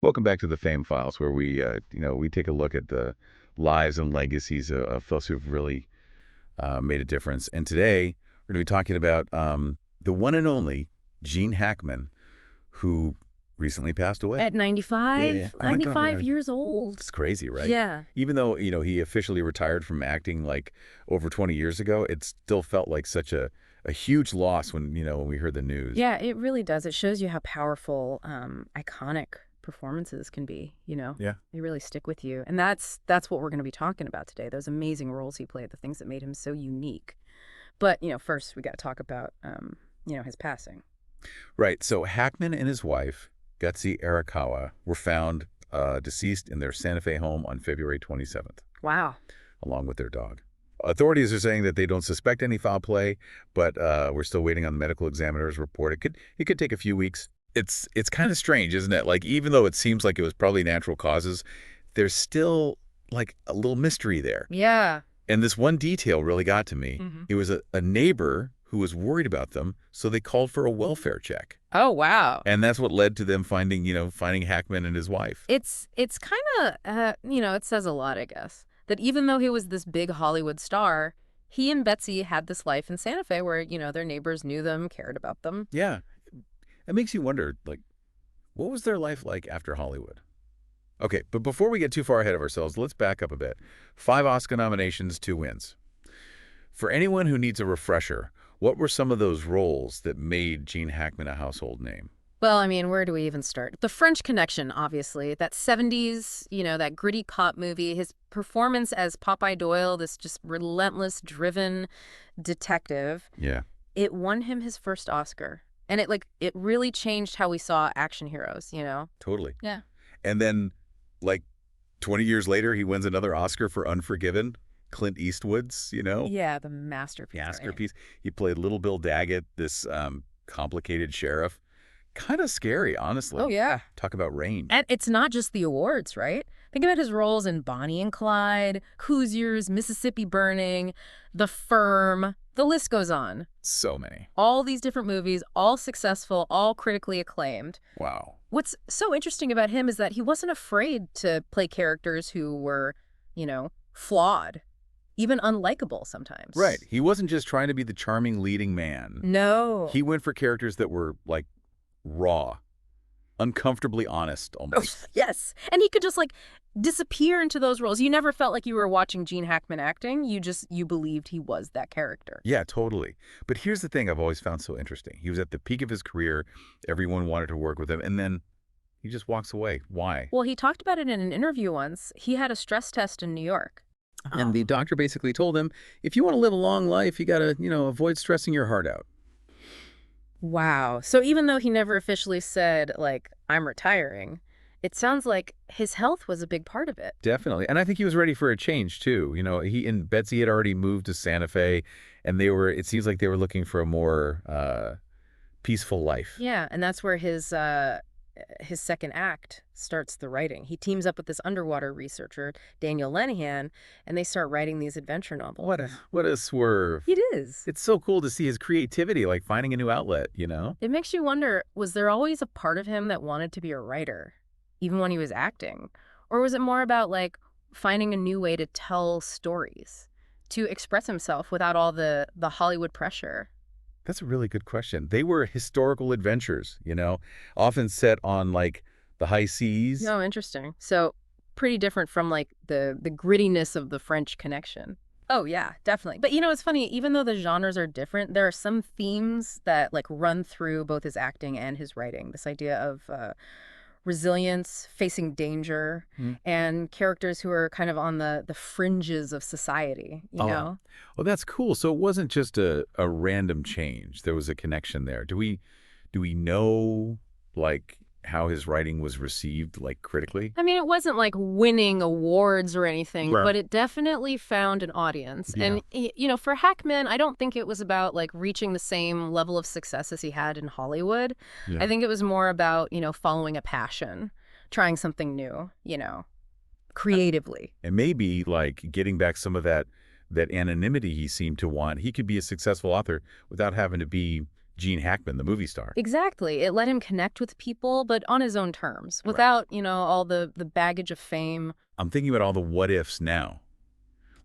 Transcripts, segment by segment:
Welcome back to the Fame Files, where we take a look at the lives and legacies of folks who've really made a difference. And today we're going to be talking about the one and only Gene Hackman, who recently passed away. At 95? Yeah. Oh my 95 God. years old. It's crazy, right? Yeah. Even though, he officially retired from acting like over 20 years ago, it still felt like such a huge loss when we heard the news. Yeah, it really does. It shows you how powerful, iconic performances can be, Yeah. They really stick with you. And that's what we're going to be talking about today, those amazing roles he played, the things that made him so unique. But, first we got to talk about, his passing. Right. So Hackman and his wife, Betsy Arakawa, were found deceased in their Santa Fe home on February 27th. Wow. Along with their dog. Authorities are saying that they don't suspect any foul play, but we're still waiting on the medical examiner's report. It could take a few weeks. It's kind of strange, isn't it? Like, even though it seems like it was probably natural causes, there's still like a little mystery there. Yeah. And this one detail really got to me. Mm-hmm. It was a neighbor who was worried about them, so they called for a welfare check. Oh, wow. And that's what led to them finding Hackman and his wife. It's kind of, it says a lot, I guess, that even though he was this big Hollywood star, he and Betsy had this life in Santa Fe where, their neighbors knew them, cared about them. Yeah. It makes you wonder, like, what was their life like after Hollywood? Okay, but before we get too far ahead of ourselves, let's back up a bit. 5 Oscar nominations, 2 wins. For anyone who needs a refresher, what were some of those roles that made Gene Hackman a household name? Well, I mean, where do we even start? The French Connection, obviously. That 70s, that gritty cop movie. His performance as Popeye Doyle, this just relentless, driven detective. Yeah. It won him his first Oscar. And it really changed how we saw action heroes, Totally. Yeah. And then, 20 years later, he wins another Oscar for Unforgiven, Clint Eastwood's, Yeah, the masterpiece. Masterpiece. Right? He played Little Bill Daggett, this complicated sheriff. Kind of scary, honestly. Oh, yeah. Talk about range. And it's not just the awards, right? Think about his roles in Bonnie and Clyde, Hoosiers, Mississippi Burning, The Firm. The list goes on. So many. All these different movies, all successful, all critically acclaimed. Wow. What's so interesting about him is that he wasn't afraid to play characters who were, flawed, even unlikable sometimes. Right. He wasn't just trying to be the charming leading man. No. He went for characters that were, raw, uncomfortably honest almost. Yes. And he could just disappear into those roles. You never felt like you were watching Gene Hackman acting. You believed he was that character. Yeah, totally. But here's the thing I've always found so interesting. He was at the peak of his career. Everyone wanted to work with him. And then he just walks away. Why? Well, he talked about it in an interview once. He had a stress test in New York. And the doctor basically told him, if you want to live a long life, you got to, avoid stressing your heart out. Wow. So even though he never officially said, I'm retiring, it sounds like his health was a big part of it. Definitely. And I think he was ready for a change, too. He and Betsy had already moved to Santa Fe, and it seems like they were looking for a more peaceful life. Yeah, and that's where his second act starts the writing. He teams up with this underwater researcher, Daniel Lenihan, and they start writing these adventure novels. What a swerve. It is. It's so cool to see his creativity, finding a new outlet, It makes you wonder, was there always a part of him that wanted to be a writer, even when he was acting? Or was it more about, finding a new way to tell stories, to express himself without all the Hollywood pressure? That's a really good question. They were historical adventures, often set on, the high seas. Oh, interesting. So pretty different from, the grittiness of the French Connection. Oh, yeah, definitely. But, it's funny, even though the genres are different, there are some themes that, run through both his acting and his writing. This idea of resilience, facing danger, and characters who are kind of on the fringes of society, you know? Well, that's cool. So it wasn't just a random change. There was a connection there. Do we know, how his writing was received, critically? I mean, it wasn't winning awards or anything, Right. but it definitely found an audience. Yeah. And, for Hackman, I don't think it was about reaching the same level of success as he had in Hollywood. Yeah. I think it was more about, following a passion, trying something new, creatively. And maybe, getting back some of that anonymity he seemed to want. He could be a successful author without having to be Gene Hackman, the movie star. Exactly. It let him connect with people, but on his own terms, Right. without, all the baggage of fame. I'm thinking about all the what ifs now.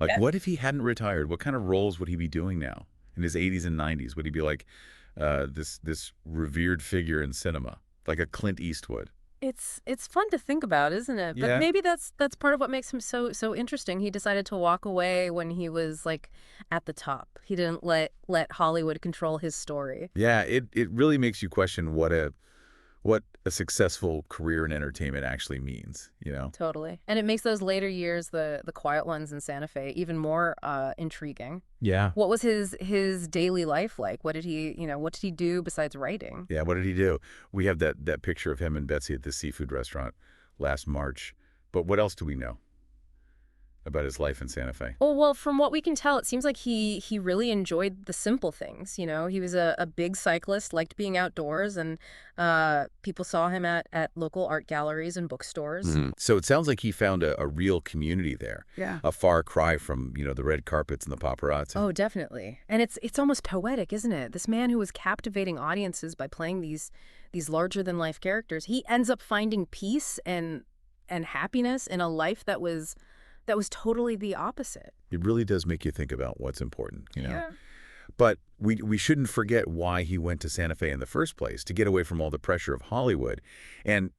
Like, Yeah. what if he hadn't retired? What kind of roles would he be doing now in his 80s and 90s? Would he be like this revered figure in cinema, like a Clint Eastwood? It's fun to think about, isn't it? But Yeah. maybe that's part of what makes him so interesting. He decided to walk away when he was like at the top. He didn't let Hollywood control his story. Yeah, it really makes you question what a successful career in entertainment actually means, you know? Totally. And it makes those later years, the quiet ones in Santa Fe, even more intriguing. Yeah. What was his daily life like? What did he do besides writing? Yeah, what did he do? We have that picture of him and Betsy at the seafood restaurant last March. But what else do we know about his life in Santa Fe? Oh, well, from what we can tell, it seems like he really enjoyed the simple things. He was a big cyclist, liked being outdoors, and people saw him at local art galleries and bookstores. So it sounds like he found a real community there. Yeah. A far cry from, the red carpets and the paparazzi. Oh, definitely. And it's almost poetic, isn't it? This man who was captivating audiences by playing these larger-than-life characters, he ends up finding peace and happiness in a life that was totally the opposite. It really does make you think about what's important, Yeah. But we shouldn't forget why he went to Santa Fe in the first place, to get away from all the pressure of Hollywood. And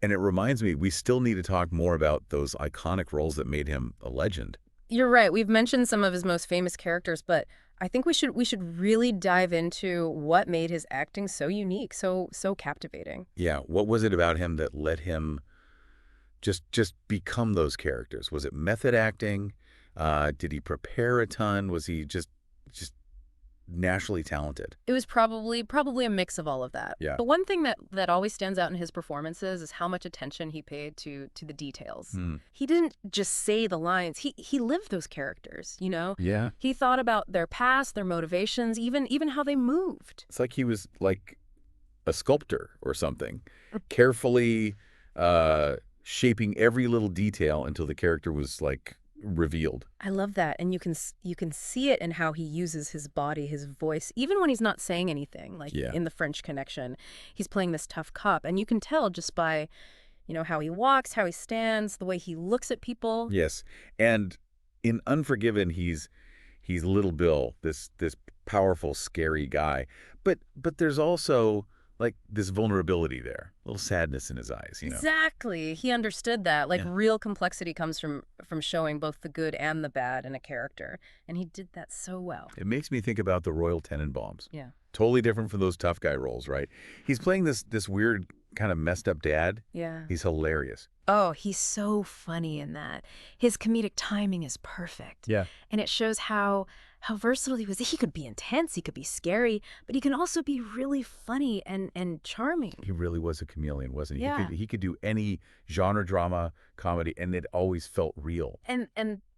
it reminds me, we still need to talk more about those iconic roles that made him a legend. You're right. We've mentioned some of his most famous characters, but I think we should really dive into what made his acting so unique, so captivating. Yeah, what was it about him that let him just become those characters? Was it method acting? Did he prepare a ton? Was he just naturally talented? It was probably a mix of all of that. Yeah. But one thing that always stands out in his performances is how much attention he paid to the details. He didn't just say the lines. He lived those characters, Yeah. He thought about their past, their motivations, even how they moved. It's like he was like a sculptor or something, carefully shaping every little detail until the character was like revealed. I love that. And you can see it in how he uses his body, his voice, even when he's not saying anything, like Yeah. in the French Connection. He's playing this tough cop, and you can tell just by, how he walks, how he stands, the way he looks at people. Yes. And in Unforgiven, he's Little Bill, this powerful, scary guy. But there's also like this vulnerability there, a little sadness in his eyes, Exactly. He understood that. Like Yeah. real complexity comes from showing both the good and the bad in a character. And he did that so well. It makes me think about the Royal Tenenbaums. Yeah. Totally different from those tough guy roles, right? He's playing this weird kind of messed up dad. Yeah. He's hilarious. Oh, he's so funny in that. His comedic timing is perfect. Yeah. And it shows how versatile he was. He could be intense, he could be scary, but he can also be really funny and charming. He really was a chameleon, wasn't he? Yeah. He could do any genre, drama, comedy, and it always felt real. And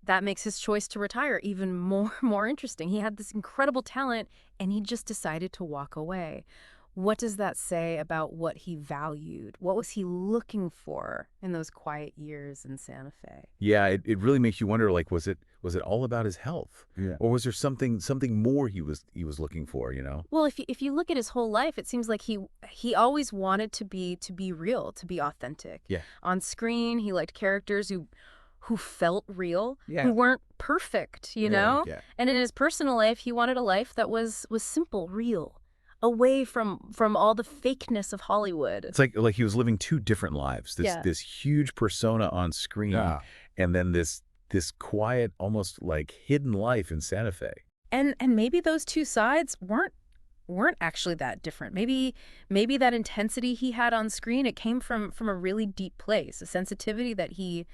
that makes his choice to retire even more interesting. He had this incredible talent, and he just decided to walk away. What does that say about what he valued? What was he looking for in those quiet years in Santa Fe? Yeah, it really makes you wonder, like, was it all about his health? Yeah. Or was there something more he was looking for, Well, if you look at his whole life, it seems like he always wanted to be real, to be authentic. Yeah. On screen, he liked characters who felt real, Yeah. who weren't perfect, Yeah. And in his personal life, he wanted a life that was simple, real, away from all the fakeness of Hollywood. It's like he was living two different lives. Yeah. This huge persona on screen, Yeah. and then this quiet, almost like hidden life in Santa Fe. And maybe those two sides weren't actually that different. Maybe that intensity he had on screen, it came from a really deep place, a sensitivity that he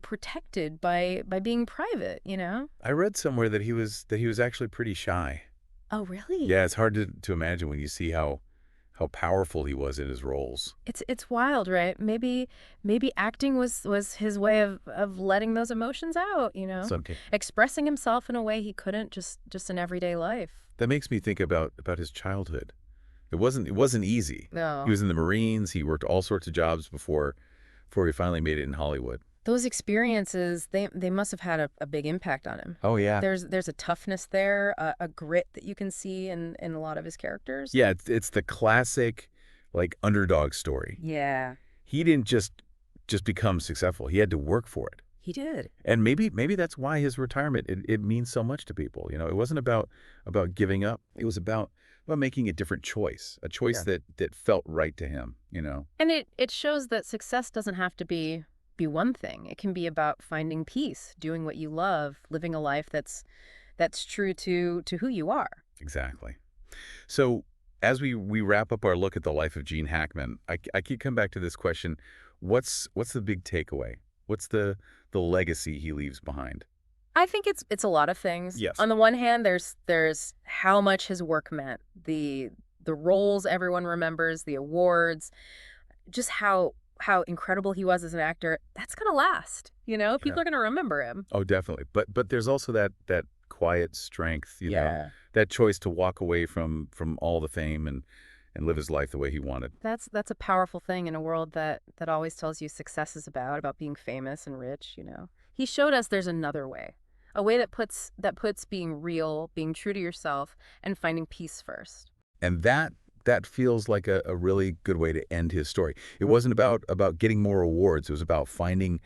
protected by being private, I read somewhere that he was actually pretty shy. Oh, really? Yeah, it's hard to imagine when you see how powerful he was in his roles. It's wild, right? Maybe acting was his way of letting those emotions out, Okay. expressing himself in a way he couldn't just in everyday life. That makes me think about his childhood. It wasn't easy. No. He was in the Marines. He worked all sorts of jobs before he finally made it in Hollywood. Those experiences, they must have had a big impact on him. Oh, yeah. There's a toughness there, a grit that you can see in a lot of his characters. Yeah, it's the classic, like, underdog story. Yeah, He didn't just become successful. He had to work for it. he did. And maybe that's why his retirement, it means so much to people. You know, it wasn't about giving up. It was about making a different choice, a choice that felt right to him, you know. And it shows that success doesn't have to be one thing. It can be about finding peace, doing what you love, living a life that's true to who you are. Exactly. So as we wrap up our look at the life of Gene Hackman, I keep coming back to this question: what's the big takeaway? What's the legacy he leaves behind? I think it's a lot of things. Yes. On the one hand, there's how much his work meant, the roles everyone remembers, the awards, just how incredible he was as an actor. That's gonna last. Yeah. People are gonna remember him. Oh, definitely. But there's also that quiet strength, you know, Yeah. that choice to walk away from all the fame and live his life the way he wanted. That's a powerful thing in a world that always tells you success is about being famous and rich. He showed us there's another way. A way that puts being real, being true to yourself, and finding peace first. And that feels like a really good way to end his story. It wasn't about getting more awards. It was about finding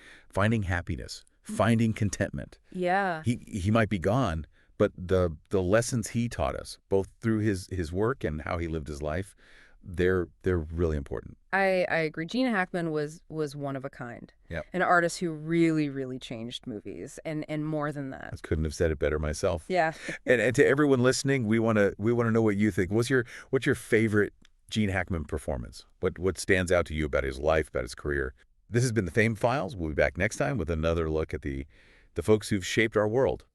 happiness, finding contentment. Yeah. He might be gone, but the lessons he taught us, both through his work and how he lived his life, they're really important. I agree. Gene Hackman was one of a kind. Yep. An artist who really, really changed movies and more than I that. couldn't have said it better myself. Yeah. And to everyone listening, we want to know what you think. What's your favorite Gene Hackman performance? What stands out to you about his life, about his career? This has been the Fame Files. We'll be back next time with another look at the folks who've shaped our world.